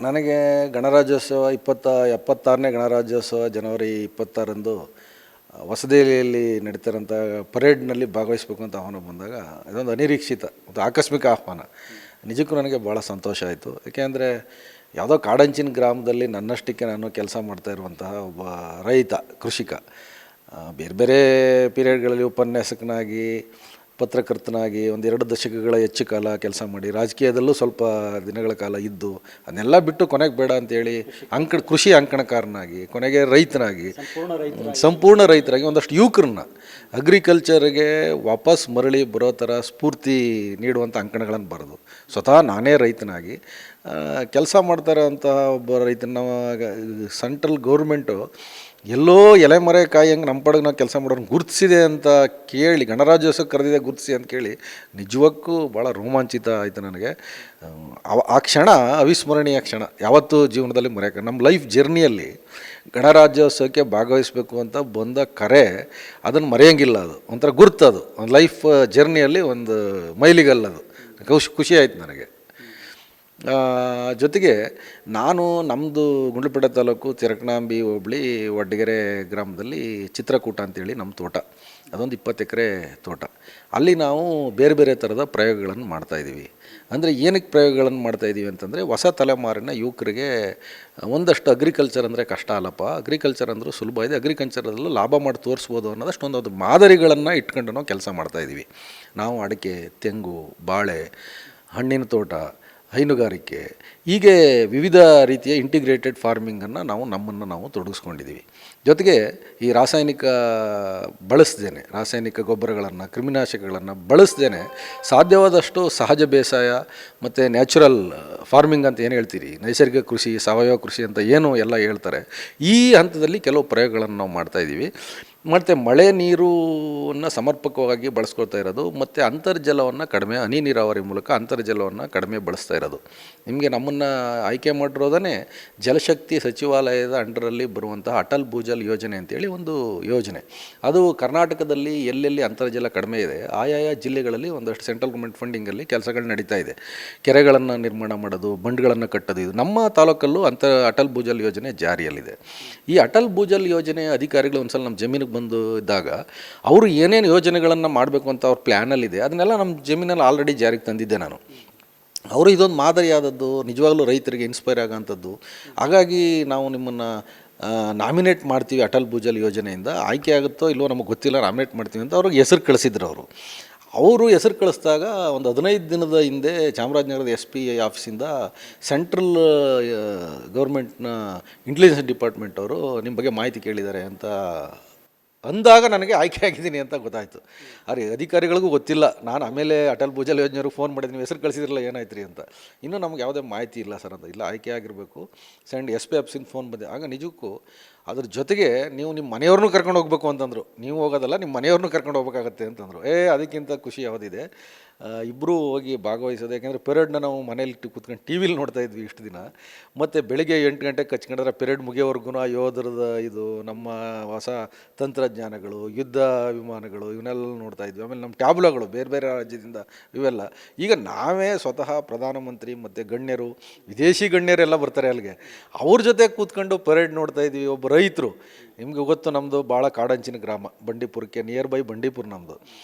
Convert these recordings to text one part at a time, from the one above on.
ನನಗೆ ಗಣರಾಜ್ಯೋತ್ಸವ 76ನೇ ಗಣರಾಜ್ಯೋತ್ಸವ ಜನವರಿ 26ರಂದು ಹೊಸದಿಲ್ಲಿಯಲ್ಲಿ ನಡೀತಿರೋಂಥ ಪರೇಡ್ನಲ್ಲಿ ಭಾಗವಹಿಸಬೇಕು ಅಂತ ಆಹ್ವಾನ ಬಂದಾಗ ಇದೊಂದು ಅನಿರೀಕ್ಷಿತ ಮತ್ತು ಆಕಸ್ಮಿಕ ಆಹ್ವಾನ. ನಿಜಕ್ಕೂ ನನಗೆ ಭಾಳ ಸಂತೋಷ ಆಯಿತು. ಏಕೆಂದರೆ ಯಾವುದೋ ಕಾಡಂಚಿನ ಗ್ರಾಮದಲ್ಲಿ ನನ್ನಷ್ಟಕ್ಕೆ ನಾನು ಕೆಲಸ ಮಾಡ್ತಾ ಇರುವಂತಹ ಒಬ್ಬ ರೈತ ಕೃಷಿಕ, ಬೇರೆ ಬೇರೆ ಪೀರಿಯಡ್ಗಳಲ್ಲಿ ಉಪನ್ಯಾಸಕನಾಗಿ, ಪತ್ರಕರ್ತನಾಗಿ ಒಂದೆರಡು ದಶಕಗಳ ಹೆಚ್ಚು ಕಾಲ ಕೆಲಸ ಮಾಡಿ, ರಾಜಕೀಯದಲ್ಲೂ ಸ್ವಲ್ಪ ದಿನಗಳ ಕಾಲ ಇದ್ದು, ಅದನ್ನೆಲ್ಲ ಬಿಟ್ಟು ಕೊನೆಗೆ ಬೇಡ ಅಂತೇಳಿ ಕೃಷಿ ಅಂಕಣಕಾರನಾಗಿ, ಕೊನೆಗೆ ರೈತನಾಗಿ, ಸಂಪೂರ್ಣ ರೈತರಾಗಿ ಒಂದಷ್ಟು ಯುವಕರನ್ನ ಅಗ್ರಿಕಲ್ಚರ್ಗೆ ವಾಪಸ್ ಮರಳಿ ಬರೋ ಥರ ಸ್ಫೂರ್ತಿ ನೀಡುವಂಥ ಅಂಕಣಗಳನ್ನು ಬರೆದು ಸ್ವತಃ ನಾನೇ ರೈತನಾಗಿ ಕೆಲಸ ಮಾಡ್ತಾರಂಥ ಒಬ್ಬ ರೈತನ ಸೆಂಟ್ರಲ್ ಗೌರ್ಮೆಂಟು ಎಲ್ಲೋ ಎಲೆಮರೆ ಕಾಯಿ ಹಂಗೆ ನಮ್ಮ ಪಡೆಗೆ ನಾವು ಕೆಲಸ ಮಾಡೋರನ್ನ ಗುರುತಿಸಿದೆ ಅಂತ ಕೇಳಿ, ಗಣರಾಜ್ಯೋತ್ಸವಕ್ಕೆ ಕರೆದಿದೆ ಗುರುತಿಸಿ ಅಂತ ಕೇಳಿ ನಿಜಕ್ಕೂ ಭಾಳ ರೋಮಾಂಚಿತ ಆಯಿತು ನನಗೆ. ಆ ಕ್ಷಣ ಅವಿಸ್ಮರಣೀಯ ಕ್ಷಣ, ಯಾವತ್ತೂ ಜೀವನದಲ್ಲಿ ಮರೆಯೋಕೆ. ನಮ್ಮ ಲೈಫ್ ಜರ್ನಿಯಲ್ಲಿ ಗಣರಾಜ್ಯೋತ್ಸವಕ್ಕೆ ಭಾಗವಹಿಸಬೇಕು ಅಂತ ಬಂದ ಕರೆ ಅದನ್ನು ಮರೆಯೋಂಗಿಲ್ಲ. ಅದು ಒಂಥರ ಗುರ್ತದು, ಒಂದು ಲೈಫ್ ಜರ್ನಿಯಲ್ಲಿ ಒಂದು ಮೈಲಿಗಲ್ಲದು. ಖುಷಿ ಆಯಿತು ನನಗೆ. ಜೊತೆಗೆ ನಾನು ನಮ್ಮದು ಗುಂಡ್ಲುಪೇಟೆ ತಾಲೂಕು ತಿರಕನಾಂಬಿ ಹೋಬಳಿ ವಡ್ಗೆರೆ ಗ್ರಾಮದಲ್ಲಿ ಚಿತ್ರಕೂಟ ಅಂತೇಳಿ ನಮ್ಮ ತೋಟ, ಅದೊಂದು 20 ಎಕರೆ ತೋಟ. ಅಲ್ಲಿ ನಾವು ಬೇರೆ ಬೇರೆ ಥರದ ಪ್ರಯೋಗಗಳನ್ನು ಮಾಡ್ತಾಯಿದ್ದೀವಿ. ಅಂದರೆ ಏನಕ್ಕೆ ಪ್ರಯೋಗಗಳನ್ನು ಮಾಡ್ತಾಯಿದ್ದೀವಿ ಅಂತಂದರೆ, ಹೊಸ ತಲೆಮಾರಿನ ಯುವಕರಿಗೆ ಒಂದಷ್ಟು ಅಗ್ರಿಕಲ್ಚರ್ ಅಂದರೆ ಕಷ್ಟ ಅಲ್ಲಪ್ಪ, ಅಗ್ರಿಕಲ್ಚರ್ ಅಂದರೂ ಸುಲಭ ಇದೆ, ಅಗ್ರಿಕಲ್ಚರಲ್ಲೂ ಲಾಭ ಮಾಡಿ ತೋರಿಸ್ಬೋದು ಅನ್ನೋದಷ್ಟೊಂದು ಮಾದರಿಗಳನ್ನು ಇಟ್ಕೊಂಡು ನಾವು ಕೆಲಸ ಮಾಡ್ತಾಯಿದ್ದೀವಿ. ನಾವು ಅಡಿಕೆ, ತೆಂಗು, ಬಾಳೆ, ಹಣ್ಣಿನ ತೋಟ, ಹೈನುಗಾರಿಕೆ, ಹೀಗೆ ವಿವಿಧ ರೀತಿಯ ಇಂಟಿಗ್ರೇಟೆಡ್ ಫಾರ್ಮಿಂಗನ್ನು ನಮ್ಮನ್ನು ನಾವು ತೊಡಗಿಸ್ಕೊಂಡಿದ್ದೀವಿ. ಜೊತೆಗೆ ಈ ರಾಸಾಯನಿಕ ಬಳಸ್ದೇನೆ, ರಾಸಾಯನಿಕ ಗೊಬ್ಬರಗಳನ್ನು, ಕ್ರಿಮಿನಾಶಕಗಳನ್ನು ಬಳಸ್ದೇನೆ ಸಾಧ್ಯವಾದಷ್ಟು ಸಹಜ ಬೇಸಾಯ ಮತ್ತು ನ್ಯಾಚುರಲ್ ಫಾರ್ಮಿಂಗ್ ಅಂತ ಏನು ಹೇಳ್ತೀರಿ, ನೈಸರ್ಗಿಕ ಕೃಷಿ, ಸಾವಯವ ಕೃಷಿ ಅಂತ ಏನು ಎಲ್ಲ ಹೇಳ್ತಾರೆ, ಈ ಹಂತದಲ್ಲಿ ಕೆಲವು ಪ್ರಯೋಗಗಳನ್ನು ನಾವು ಮಾಡ್ತಾಯಿದ್ದೀವಿ. ಮತ್ತು ಮಳೆ ನೀರನ್ನು ಸಮರ್ಪಕವಾಗಿ ಬಳಸ್ಕೊಳ್ತಾ ಇರೋದು, ಮತ್ತು ಅಂತರ್ಜಲವನ್ನು ಕಡಿಮೆ, ಹನಿ ನೀರಾವರಿ ಮೂಲಕ ಅಂತರ್ಜಲವನ್ನು ಕಡಿಮೆ ಬಳಸ್ತಾ ಇರೋದು. ನಿಮಗೆ ನಮ್ಮನ್ನು ಆಯ್ಕೆ ಮಾಡಿರೋದೇ ಜಲಶಕ್ತಿ ಸಚಿವಾಲಯದ ಅಂಡರಲ್ಲಿ ಬರುವಂತಹ ಅಟಲ್ ಭೂಜಲ್ ಯೋಜನೆ ಅಂತೇಳಿ ಒಂದು ಯೋಜನೆ. ಅದು ಕರ್ನಾಟಕದಲ್ಲಿ ಎಲ್ಲೆಲ್ಲಿ ಅಂತರ್ಜಲ ಕಡಿಮೆ ಇದೆ ಆಯಾಯ ಜಿಲ್ಲೆಗಳಲ್ಲಿ ಒಂದಷ್ಟು ಸೆಂಟ್ರಲ್ ಗೌರ್ಮೆಂಟ್ ಫಂಡಿಂಗಲ್ಲಿ ಕೆಲಸಗಳು ನಡೀತಾ ಇದೆ. ಕೆರೆಗಳನ್ನು ನಿರ್ಮಾಣ ಮಾಡೋದು, ಬಂಡ್ಗಳನ್ನು ಕಟ್ಟೋದು, ಇದು ನಮ್ಮ ತಾಲೂಕಲ್ಲೂ ಅಟಲ್ ಭೂಜಲ್ ಯೋಜನೆ ಜಾರಿಯಲ್ಲಿದೆ. ಈ ಅಟಲ್ ಭೂಜಲ್ ಯೋಜನೆ ಅಧಿಕಾರಿಗಳು ಒಂದು ಸಲ ನಮ್ಮ ಜಮೀನಿಗೆ ಬಂದು ಇದ್ದಾಗ ಅವರು ಏನೇನು ಯೋಜನೆಗಳನ್ನು ಮಾಡಬೇಕು ಅಂತ ಅವ್ರ ಪ್ಲ್ಯಾನಲ್ಲಿದೆ ಅದನ್ನೆಲ್ಲ ನಮ್ಮ ಜಮೀನಲ್ಲಿ ಆಲ್ರೆಡಿ ಜಾರಿಗೆ ತಂದಿದ್ದೆ ನಾನು. ಅವರು ಇದೊಂದು ಮಾದರಿಯಾದದ್ದು, ನಿಜವಾಗ್ಲೂ ರೈತರಿಗೆ ಇನ್ಸ್ಪೈರ್ ಆಗೋಂಥದ್ದು. ಹಾಗಾಗಿ ನಾವು ನಿಮ್ಮನ್ನು ನಾಮಿನೇಟ್ ಮಾಡ್ತೀವಿ ಅಟಲ್ ಭೂಜಲ್ ಯೋಜನೆಯಿಂದ, ಆಯ್ಕೆ ಆಗುತ್ತೋ ಇಲ್ಲವೋ ನಮಗೆ ಗೊತ್ತಿಲ್ಲ, ನಾಮಿನೇಟ್ ಮಾಡ್ತೀವಿ ಅಂತ ಅವ್ರಿಗೆ ಹೆಸರು ಕಳಿಸಿದ್ರು. ಅವರು ಹೆಸರು ಕಳಿಸಿದಾಗ ಒಂದು 15 ದಿನದ ಹಿಂದೆ ಚಾಮರಾಜನಗರದ SP ಆಫೀಸಿಂದ ಸೆಂಟ್ರಲ್ ಗೌರ್ಮೆಂಟ್ನ ಇಂಟೆಲಿಜೆನ್ಸ್ ಡಿಪಾರ್ಟ್ಮೆಂಟ್ ಅವರು ನಿಮ್ಮ ಬಗ್ಗೆ ಮಾಹಿತಿ ಕೇಳಿದ್ದಾರೆ ಅಂತ ಅಂದಾಗ ನನಗೆ ಆಯ್ಕೆ ಆಗಿದ್ದೀನಿ ಅಂತ ಗೊತ್ತಾಯಿತು. ಅಧಿಕಾರಿಗಳಿಗೂ ಗೊತ್ತಿಲ್ಲ. ನಾನು ಆಮೇಲೆ ಅಟಲ್ ಭೂಜಲ್ ಯೋಜನೆಯವ್ರಿಗೆ ಫೋನ್ ಮಾಡಿದ್ದೀನಿ, ಹೆಸರು ಕಳಿಸಿದ್ರಲ್ಲ ಏನಾಯ್ತು ರೀ ಅಂತ. ಇನ್ನೂ ನಮ್ಗೆ ಯಾವುದೇ ಮಾಹಿತಿ ಇಲ್ಲ ಸರ್ ಅಂತ. ಇಲ್ಲ, ಆಯ್ಕೆ ಆಗಿರಬೇಕು, SP ಆಫೀಸಿಂದ ಫೋನ್ ಬಂದೆ. ಆಗ ನಿಜಕ್ಕೂ ಅದ್ರ ಜೊತೆಗೆ ನೀವು ನಿಮ್ಮ ಮನೆಯವ್ರನ್ನೂ ಕರ್ಕೊಂಡು ಹೋಗ್ಬೇಕು ಅಂತಂದರು. ನೀವು ಹೋಗೋದಲ್ಲ, ನಿಮ್ಮ ಮನೆಯವ್ರನ್ನೂ ಕರ್ಕೊಂಡು ಹೋಗ್ಬೇಕಾಗತ್ತೆ ಅಂತಂದರು. ಅದಕ್ಕಿಂತ ಖುಷಿ ಯಾವುದಿದೆ. ಇಬ್ಬರೂ ಹೋಗಿ ಭಾಗವಹಿಸೋದು. ಯಾಕೆಂದರೆ ಪೆರೇಡ್ನ ನಾವು ಮನೇಲಿಟ್ಟು ಕೂತ್ಕೊಂಡು TV ನೋಡ್ತಾ ಇದ್ವಿ ಇಷ್ಟು ದಿನ. ಮತ್ತು ಬೆಳಗ್ಗೆ 8 ಗಂಟೆಗೆ ಕಚ್ಕೊಂಡ್ರೆ ಪೆರೇಡ್ ಮುಗಿಯೋವರೆಗೂ ಆ ಯೋಧರದ ಇದು, ನಮ್ಮ ಹೊಸ ತಂತ್ರಜ್ಞಾನಗಳು, ಯುದ್ಧ ವಿಮಾನಗಳು, ಇವನ್ನೆಲ್ಲ ನೋಡ್ತಾ ಇದ್ವಿ. ಆಮೇಲೆ ನಮ್ಮ ಟ್ಯಾಬ್ಲೋಗಳು ಬೇರೆ ಬೇರೆ ರಾಜ್ಯದಿಂದ ಇವೆಲ್ಲ. ಈಗ ನಾವೇ ಸ್ವತಃ ಪ್ರಧಾನಮಂತ್ರಿ ಮತ್ತು ಗಣ್ಯರು, ವಿದೇಶಿ ಗಣ್ಯರೆಲ್ಲ ಬರ್ತಾರೆ ಅಲ್ಲಿಗೆ, ಅವ್ರ ಜೊತೆ ಕೂತ್ಕೊಂಡು ಪೆರೇಡ್ ನೋಡ್ತಾ ಇದ್ವಿ. ಒಬ್ಬ ರೈತರು, ನಿಮಗೆ ಗೊತ್ತು ನಮ್ಮದು ಭಾಳ ಕಾಡಂಚಿನ ಗ್ರಾಮ, ಬಂಡೀಪುರಕ್ಕೆ ನಿಯರ್ ಬೈ ಬಂಡೀಪುರ ನಮ್ಮದು.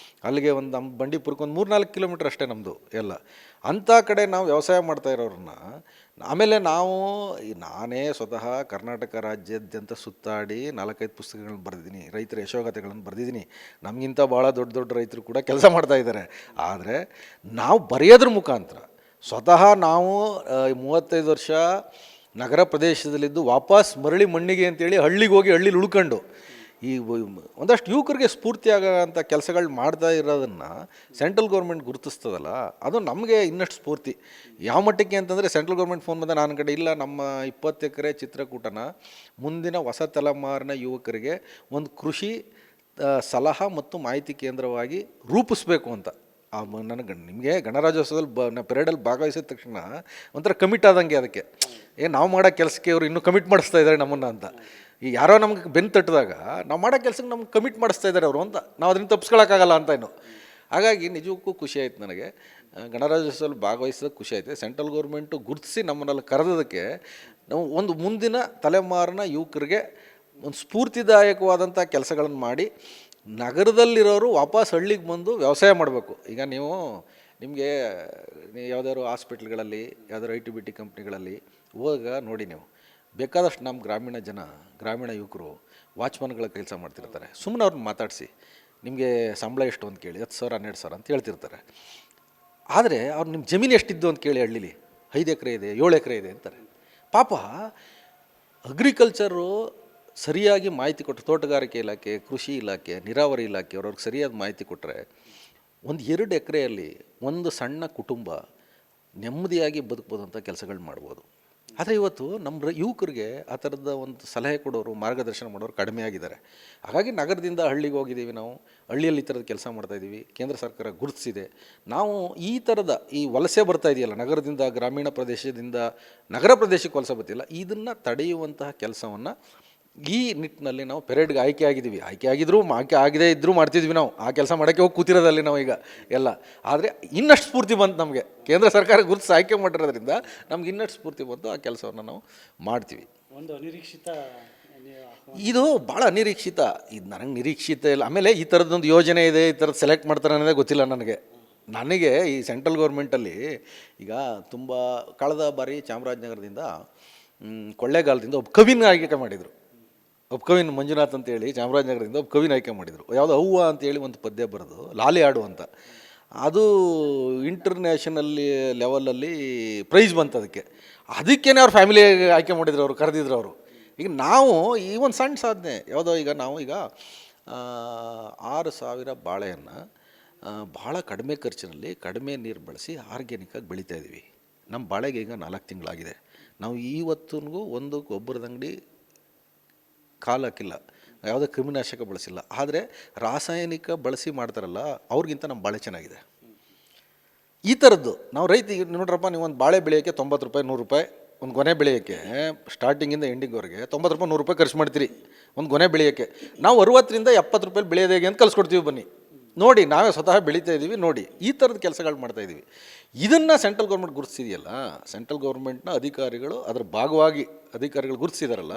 ಅಲ್ಲಿಗೆ ನಮ್ಮ ಬಂಡೀಪುರಕ್ಕೆ ಒಂದು 3-4 ಕಿಲೋಮೀಟ್ರ್ ಅಷ್ಟೇ ನಮ್ಮದು ಎಲ್ಲ. ಅಂಥ ಕಡೆ ನಾವು ವ್ಯವಸಾಯ ಮಾಡ್ತಾ ಇರೋರನ್ನ ಆಮೇಲೆ ನಾನೇ ಸ್ವತಃ ಕರ್ನಾಟಕ ರಾಜ್ಯಾದ್ಯಂತ ಸುತ್ತಾಡಿ 4-5 ಪುಸ್ತಕಗಳನ್ನ ಬರೆದಿದ್ದೀನಿ, ರೈತರ ಯಶೋಗಾಥೆಗಳನ್ನು ಬರೆದಿದ್ದೀನಿ. ನಮಗಿಂತ ಭಾಳ ದೊಡ್ಡ ದೊಡ್ಡ ರೈತರು ಕೂಡ ಕೆಲಸ ಮಾಡ್ತಾ ಇದ್ದಾರೆ. ಆದರೆ ನಾವು ಬರೆಯೋದ್ರ ಮುಖಾಂತರ ಸ್ವತಃ ನಾವು 35 ವರ್ಷ ನಗರ ಪ್ರದೇಶದಲ್ಲಿದ್ದು ವಾಪಸ್ ಮರಳಿ ಮಣ್ಣಿಗೆ ಅಂತೇಳಿ ಹಳ್ಳಿಗೆ ಹೋಗಿ ಹಳ್ಳಿಲಿ ಉಳ್ಕೊಂಡು ಈ ಒಂದಷ್ಟು ಯುವಕರಿಗೆ ಸ್ಫೂರ್ತಿ ಆಗೋಂಥ ಕೆಲಸಗಳು ಮಾಡ್ತಾ ಇರೋದನ್ನು ಸೆಂಟ್ರಲ್ ಗೌರ್ಮೆಂಟ್ ಗುರುತಿಸ್ತದಲ್ಲ, ಅದು ನಮಗೆ ಇನ್ನಷ್ಟು ಸ್ಫೂರ್ತಿ. ಯಾವ ಮಟ್ಟಕ್ಕೆ ಅಂತಂದರೆ, ಸೆಂಟ್ರಲ್ ಗೌರ್ಮೆಂಟ್ ಫೋನ್ ಬಂದ ನಾನು ಕಡೆ ಇಲ್ಲ, ನಮ್ಮ 20 ಎಕರೆ ಚಿತ್ರಕೂಟನ ಮುಂದಿನ ಹೊಸ ತಲೆಮಾರಿನ ಯುವಕರಿಗೆ ಒಂದು ಕೃಷಿ ಸಲಹಾ ಮತ್ತು ಮಾಹಿತಿ ಕೇಂದ್ರವಾಗಿ ರೂಪಿಸ್ಬೇಕು ಅಂತ. ನಿಮಗೆ ಗಣರಾಜ್ಯೋತ್ಸವದಲ್ಲಿ ಪೆರೇಡಲ್ಲಿ ಭಾಗವಹಿಸಿದ ತಕ್ಷಣ ಒಂಥರ ಕಮಿಟ್ ಆದಂಗೆ. ಅದಕ್ಕೆ ನಾವು ಮಾಡೋ ಕೆಲಸಕ್ಕೆ ಅವರು ಇನ್ನೂ ಕಮಿಟ್ ಮಾಡಿಸ್ತಾ ಇದ್ದಾರೆ ನಮ್ಮನ್ನು ಅಂತ. ಈ ಯಾರೋ ನಮ್ಗೆ ಬೆನ್ನು ತಟ್ಟಿದಾಗ ನಾವು ಮಾಡೋ ಕೆಲಸಕ್ಕೆ ನಮ್ಗೆ ಕಮಿಟ್ ಮಾಡಿಸ್ತಾ ಇದ್ದಾರೆ ಅವರು ಅಂತ, ನಾವು ಅದನ್ನು ತಪ್ಪಿಸ್ಕೊಳಕ್ಕಾಗಲ್ಲ ಅಂತ ಇನ್ನು. ಹಾಗಾಗಿ ನಿಜಕ್ಕೂ ಖುಷಿ ಆಯ್ತು ನನಗೆ. ಗಣರಾಜ್ಯೋತ್ಸವದಲ್ಲಿ ಭಾಗವಹಿಸೋದಕ್ಕೆ ಖುಷಿ ಆಯಿತು. ಸೆಂಟ್ರಲ್ ಗೌರ್ಮೆಂಟು ಗುರುತಿಸಿ ನಮ್ಮನ್ನೆಲ್ಲ ಕರೆದೋದಕ್ಕೆ ನಾವು ಒಂದು ಮುಂದಿನ ತಲೆಮಾರಿನ ಯುವಕರಿಗೆ ಒಂದು ಸ್ಫೂರ್ತಿದಾಯಕವಾದಂಥ ಕೆಲಸಗಳನ್ನು ಮಾಡಿ ನಗರದಲ್ಲಿರೋರು ವಾಪಸ್ ಹಳ್ಳಿಗೆ ಬಂದು ವ್ಯವಸಾಯ ಮಾಡಬೇಕು. ಈಗ ನಿಮಗೆ ಯಾವುದಾದ್ರು ಹಾಸ್ಪಿಟ್ಲ್ಗಳಲ್ಲಿ ಯಾವ್ದಾದ್ರು IT-BT ಕಂಪ್ನಿಗಳಲ್ಲಿ ಹೋದಾಗ ನೋಡಿ, ನೀವು ಬೇಕಾದಷ್ಟು ನಮ್ಮ ಗ್ರಾಮೀಣ ಯುವಕರು ವಾಚ್ಮನ್ಗಳ ಕೆಲಸ ಮಾಡ್ತಿರ್ತಾರೆ. ಸುಮ್ಮನೆ ಅವ್ರನ್ನ ಮಾತಾಡಿಸಿ ನಿಮಗೆ ಸಂಬಳ ಎಷ್ಟು ಅಂತ ಕೇಳಿ 10,000 12,000 ಅಂತ ಹೇಳ್ತಿರ್ತಾರೆ. ಆದರೆ ಅವ್ರು ನಿಮ್ಮ ಜಮೀನು ಎಷ್ಟಿದ್ದು ಅಂತ ಕೇಳಿ ಹಳ್ಳಿಲಿ 5 ಎಕರೆ ಇದೆ 7 ಎಕರೆ ಇದೆ ಅಂತಾರೆ. ಪಾಪ ಅಗ್ರಿಕಲ್ಚರು ಸರಿಯಾಗಿ ಮಾಹಿತಿ ಕೊಟ್ಟರೆ, ತೋಟಗಾರಿಕೆ ಇಲಾಖೆ, ಕೃಷಿ ಇಲಾಖೆ, ನೀರಾವರಿ ಇಲಾಖೆ ಅವ್ರವ್ರಿಗೆ ಸರಿಯಾದ ಮಾಹಿತಿ ಕೊಟ್ಟರೆ ಒಂದು 2 ಎಕರೆಯಲ್ಲಿ ಒಂದು ಸಣ್ಣ ಕುಟುಂಬ ನೆಮ್ಮದಿಯಾಗಿ ಬದುಕ್ಬೋದಂಥ ಕೆಲಸಗಳು ಮಾಡ್ಬೋದು. ಆದರೆ ಇವತ್ತು ನಮ್ಮ ಯುವಕರಿಗೆ ಆ ಥರದ ಒಂದು ಸಲಹೆ ಕೊಡೋರು, ಮಾರ್ಗದರ್ಶನ ಮಾಡೋರು ಕಡಿಮೆ ಆಗಿದ್ದಾರೆ. ಹಾಗಾಗಿ ನಗರದಿಂದ ಹಳ್ಳಿಗೆ ಹೋಗಿದ್ದೀವಿ. ನಾವು ಹಳ್ಳಿಯಲ್ಲಿ ಈ ಥರದ ಕೆಲಸ ಮಾಡ್ತಾಯಿದ್ದೀವಿ. ಕೇಂದ್ರ ಸರ್ಕಾರ ಗುರುತಿಸಿದೆ. ನಾವು ಈ ಥರದ ಈ ವಲಸೆ ಬರ್ತಾ ಇದೆಯಲ್ಲ, ನಗರದಿಂದ ಗ್ರಾಮೀಣ ಪ್ರದೇಶದಿಂದ ನಗರ ಪ್ರದೇಶಕ್ಕೆ ವಲಸೆ ಬರ್ತಿಲ್ಲ, ಇದನ್ನು ತಡೆಯುವಂತಹ ಕೆಲಸವನ್ನು ಈ ನಿಟ್ಟಿನಲ್ಲಿ ನಾವು ಪೆರೇಡ್ಗೆ ಆಯ್ಕೆ ಆಗದೇ ಇದ್ದರೂ ಮಾಡ್ತಿದ್ವಿ. ನಾವು ಆ ಕೆಲಸ ಮಾಡೋಕ್ಕೆ ಹೋಗಿ ಕೂತಿರೋದಲ್ಲಿ ನಾವು ಈಗ ಎಲ್ಲ. ಆದರೆ ಇನ್ನಷ್ಟು ಸ್ಫೂರ್ತಿ ಬಂತು ನಮಗೆ. ಕೇಂದ್ರ ಸರ್ಕಾರ ಗುರುತಿಸಿ ಆಯ್ಕೆ ಮಾಡಿರೋದ್ರಿಂದ ನಮ್ಗೆ ಇನ್ನಷ್ಟು ಸ್ಫೂರ್ತಿ ಬಂತು. ಆ ಕೆಲಸವನ್ನು ನಾವು ಮಾಡ್ತೀವಿ. ಒಂದು ಅನಿರೀಕ್ಷಿತ, ಇದು ಭಾಳ ಅನಿರೀಕ್ಷಿತ. ಇದು ನನಗೆ ನಿರೀಕ್ಷಿತ ಇಲ್ಲ. ಆಮೇಲೆ ಈ ಥರದ್ದೊಂದು ಯೋಜನೆ ಇದೆ, ಈ ಥರದ್ದು ಸೆಲೆಕ್ಟ್ ಮಾಡ್ತಾರೆ ಅನ್ನೋದೇ ಗೊತ್ತಿಲ್ಲ ನನಗೆ ಈ ಸೆಂಟ್ರಲ್ ಗೌರ್ಮೆಂಟಲ್ಲಿ ಈಗ ತುಂಬ ಕಳೆದ ಬಾರಿ ಚಾಮರಾಜನಗರದಿಂದ ಕೊಳ್ಳೇಗಾಲದಿಂದ ಒಬ್ಬ ಕವಿನ ಆಯ್ಕೆ ಮಾಡಿದರು. ಒಬ್ಬ ಕವಿನ ಮಂಜುನಾಥ್ ಅಂತೇಳಿ ಚಾಮರಾಜನಗರದಿಂದ ಒಬ್ಬ ಕವಿನ ಆಯ್ಕೆ ಮಾಡಿದರು. ಯಾವುದೋ ಅವ್ವ ಅಂತೇಳಿ ಒಂದು ಪದ್ಯ ಬರೆದು ಲಾಲಿ ಹಾಡು ಅಂತ, ಅದು ಇಂಟರ್ನ್ಯಾಷನಲ್ ಲೆವೆಲಲ್ಲಿ ಪ್ರೈಸ್ ಬಂತು ಅದಕ್ಕೇ ಅವ್ರ ಫ್ಯಾಮಿಲಿ ಆಯ್ಕೆ ಮಾಡಿದ್ರು, ಅವರು ಕರೆದಿದ್ರು ಅವರು. ಈಗ ನಾವು ಈ ಒಂದು ಸಣ್ಣ ಸಾಧನೆ ಯಾವುದೋ, ಈಗ ನಾವು 6,000 ಬಾಳೆಯನ್ನು ಭಾಳ ಕಡಿಮೆ ಖರ್ಚಿನಲ್ಲಿ ಕಡಿಮೆ ನೀರು ಬಳಸಿ ಆರ್ಗ್ಯಾನಿಕ್ಕಾಗಿ ಬೆಳೀತಾಯಿದ್ದೀವಿ. ನಮ್ಮ ಬಾಳೆಗೆ ಈಗ 4 ತಿಂಗಳಾಗಿದೆ. ನಾವು ಇವತ್ತಿಗೂ ಒಂದು ಗೊಬ್ಬರದ ಅಂಗಡಿ ಕಾಲು ಹಾಕಿಲ್ಲ, ಯಾವುದೇ ಕ್ರಿಮಿನಾಶಕ ಬಳಸಿಲ್ಲ. ಆದರೆ ರಾಸಾಯನಿಕ ಬಳಸಿ ಮಾಡ್ತಾರಲ್ಲ, ಅವ್ರಿಗಿಂತ ನಮ್ಮ ಬಾಳೆ ಚೆನ್ನಾಗಿದೆ. ಈ ಥರದ್ದು ನಾವು ರೈತಿಗೆ ನೋಡ್ರಪ್ಪ, ನೀವು ಒಂದು ಬಾಳೆ ಬೆಳೆಯೋಕ್ಕೆ 90 ರೂಪಾಯಿ 100 ರೂಪಾಯಿ, ಒಂದು ಗೊನೆ ಬೆಳೆಯೋಕ್ಕೆ ಸ್ಟಾರ್ಟಿಂಗಿಂದ ಎಂಡಿಂಗ್ವರೆಗೆ 90 ರೂಪಾಯಿ 100 ರೂಪಾಯಿ ಖರ್ಚು ಮಾಡ್ತೀರಿ ಒಂದು ಗೊನೆ ಬೆಳೆಯೋಕ್ಕೆ. ನಾವು 60ರಿಂದ 70 ರೂಪಾಯಿ ಬೆಳೆಯೋದು ಹೇಗೆ ಅಂತ ಕಲಿಸ್ಕೊಡ್ತೀವಿ. ಬನ್ನಿ ನೋಡಿ, ನಾವೇ ಸ್ವತಃ ಬೆಳೀತಾ ಇದ್ದೀವಿ ನೋಡಿ. ಈ ಥರದ ಕೆಲಸಗಳು ಮಾಡ್ತಾಯಿದ್ದೀವಿ. ಇದನ್ನು ಸೆಂಟ್ರಲ್ ಗೌರ್ಮೆಂಟ್ ಗುರುತಿಸಿದೆಯಲ್ಲ, ಸೆಂಟ್ರಲ್ ಗೌರ್ಮೆಂಟ್ನ ಅಧಿಕಾರಿಗಳು ಅದರ ಭಾಗವಾಗಿ ಅಧಿಕಾರಿಗಳು ಗುರುತಿಸಿದಾರಲ್ಲ,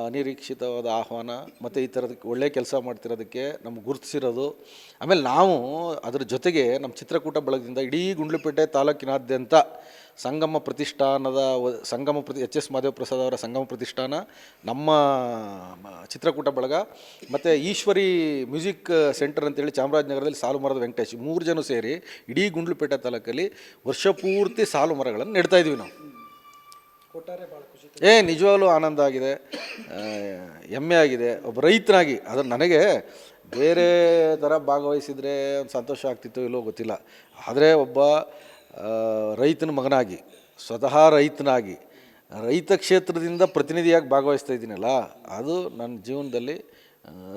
ಅನಿರೀಕ್ಷಿತವಾದ ಆಹ್ವಾನ ಮತ್ತು ಈ ಥರದಕ್ಕೆ ಒಳ್ಳೆಯ ಕೆಲಸ ಮಾಡ್ತಿರೋದಕ್ಕೆ ನಮ್ಗೆ ಗುರುತಿಸಿರೋದು. ಆಮೇಲೆ ನಾವು ಅದರ ಜೊತೆಗೆ ನಮ್ಮ ಚಿತ್ರಕೂಟ ಬಳಗದಿಂದ ಇಡೀ ಗುಂಡ್ಲುಪೇಟೆ ತಾಲೂಕಿನಾದ್ಯಂತ ಸಂಗಮ ಪ್ರತಿಷ್ಠಾನದ HS ಮಾದೇವ ಪ್ರಸಾದ್ ಅವರ ಸಂಗಮ ಪ್ರತಿಷ್ಠಾನ, ನಮ್ಮ ಚಿತ್ರಕೂಟ ಬಳಗ ಮತ್ತು ಈಶ್ವರಿ ಮ್ಯೂಸಿಕ್ ಸೆಂಟರ್ ಅಂತೇಳಿ ಚಾಮರಾಜನಗರದಲ್ಲಿ ಸಾಲು ಮರದ ವೆಂಕಟೇಶ್ 3 ಜನ ಸೇರಿ ಇಡೀ ಗುಂಡ್ಲುಪೇಟೆ ತಾಲೂಕಲ್ಲಿ ವರ್ಷ ಪೂರ್ತಿ ಸಾಲು ಮರಗಳನ್ನು ನೆಡ್ತಾಯಿದ್ವಿ ನಾವು. ನಿಜವಾಗ್ಲೂ ಆನಂದ ಆಗಿದೆ, ಹೆಮ್ಮೆ ಆಗಿದೆ ಒಬ್ಬ ರೈತನಾಗಿ. ಅದು ನನಗೆ ಬೇರೆ ಥರ ಭಾಗವಹಿಸಿದರೆ ಒಂದು ಸಂತೋಷ ಆಗ್ತಿತ್ತು ಇಲ್ಲೋ ಗೊತ್ತಿಲ್ಲ. ಆದರೆ ಒಬ್ಬ ರೈತನ ಮಗನಾಗಿ, ಸ್ವತಃ ರೈತನಾಗಿ, ರೈತ ಕ್ಷೇತ್ರದಿಂದ ಪ್ರತಿನಿಧಿಯಾಗಿ ಭಾಗವಹಿಸ್ತಾ ಇದ್ದೀನಲ್ಲ, ಅದು ನನ್ನ ಜೀವನದಲ್ಲಿ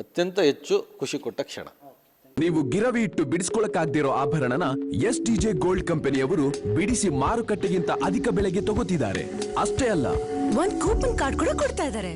ಅತ್ಯಂತ ಹೆಚ್ಚು ಖುಷಿ ಕೊಟ್ಟ ಕ್ಷಣ. ನೀವು ಗಿರವಿ ಇಟ್ಟು ಬಿಡಿಸ್ಕೊಳಕ್ಕಾಗ್ದಿರೋ ಆಭರಣನ SDJ ಗೋಲ್ಡ್ ಕಂಪನಿಯವರು ಬಿಡಿಸಿ ಮಾರುಕಟ್ಟೆಗಿಂತ ಅಧಿಕ ಬೆಲೆಗೆ ತಗೋತಿದ್ದಾರೆ. ಅಷ್ಟೇ ಅಲ್ಲ, ಒಂದು ಕೂಪನ್ ಕಾರ್ಡ್ ಕೂಡ ಕೊಡ್ತಾ ಇದ್ದಾರೆ.